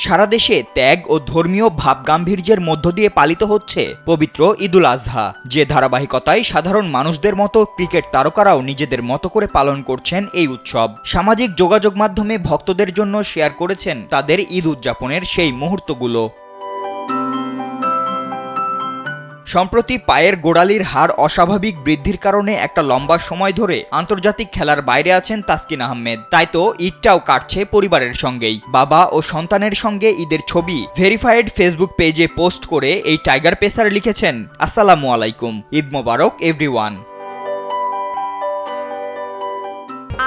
সারা দেশে ত্যাগ ও ধর্মীয় ভাবগাম্ভীর্যের মধ্য দিয়ে পালিত হচ্ছে পবিত্র ঈদুল আজহা, যে ধারাবাহিকতায় সাধারণ মানুষদের মতো ক্রিকেট তারকারাও নিজেদের মতো করে পালন করছেন এই উৎসব। সামাজিক যোগাযোগ মাধ্যমে ভক্তদের জন্য শেয়ার করেছেন তাদের ঈদ উদযাপনের সেই মুহূর্তগুলো। সম্প্রতি পায়ের গোড়ালির হাড় অস্বাভাবিক বৃদ্ধির কারণে একটা লম্বা সময় ধরে আন্তর্জাতিক খেলার বাইরে আছেন তাসকিন আহমেদ। তাই তো ঈদটাও কাটছে পরিবারের সঙ্গেই। বাবা ও সন্তানের সঙ্গে ঈদের ছবি ভেরিফাইড ফেসবুক পেজে পোস্ট করে এই টাইগার পেসার লিখেছেন, আসসালামু আলাইকুম, ঈদ মোবারক এভরিওয়ান।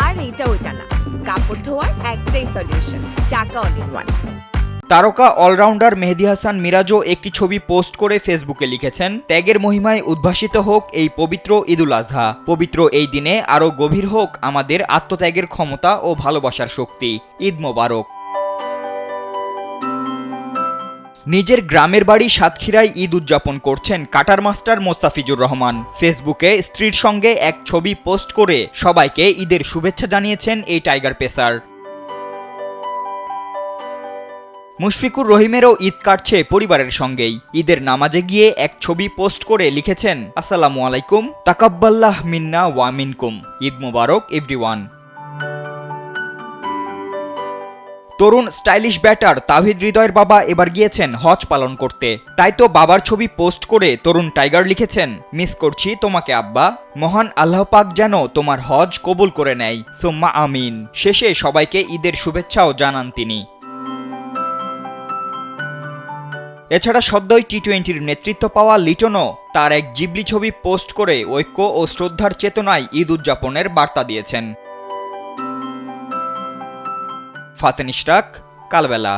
আর এটা ওইটা না, কাপড় ধোয়ার একটাই সলিউশন, চাকা অল ইন ওয়ান। তারকা অলরাউন্ডার মেহেদী হাসান মিরাজও একটি ছবি পোস্ট করে ফেসবুকে লিখেছেন, ত্যাগের মহিমায় উদ্ভাসিত হোক এই পবিত্র ঈদুল আজহা। পবিত্র এই দিনে আরও গভীর হোক আমাদের আত্মত্যাগের ক্ষমতা ও ভালোবাসার শক্তি। ঈদ মোবারক। নিজের গ্রামের বাড়ি সাতক্ষীরায় ঈদ উদযাপন করছেন কাটার মাস্টার মোস্তাফিজুর রহমান। ফেসবুকে স্ত্রীর সঙ্গে এক ছবি পোস্ট করে সবাইকে ঈদের শুভেচ্ছা জানিয়েছেন এই টাইগার পেসার। মুশফিকুর রহিমেরও ঈদ কাটছে পরিবারের সঙ্গেই। ঈদের নামাজে গিয়ে এক ছবি পোস্ট করে লিখেছেন, আসসালামু আলাইকুম, তাকাব্বাল্লাহ মিন্না ওয়া মিনকুম, ঈদ মোবারক এভরিওয়ান। তরুণ স্টাইলিশ ব্যাটার তাওহিদ হৃদয়ের বাবা এবার গিয়েছেন হজ পালন করতে। তাই তো বাবার ছবি পোস্ট করে তরুণ টাইগার লিখেছেন, মিস করছি তোমাকে আব্বা, মহান আল্লাহ পাক যেন তোমার হজ কবুল করে নেয়, সুম্মা আমিন। শেষে সবাইকে ঈদের শুভেচ্ছাও জানান তিনি। এছাড়া সদ্যই টি-20-র নেতৃত্ব পাওয়া লিটনও তার এক জিবলি ছবি পোস্ট করে ঐক্য ও শ্রদ্ধার চেতনায় ঈদ উদযাপনের বার্তা দিয়েছেন। ফাতেন ইশরাক, কালবেলা।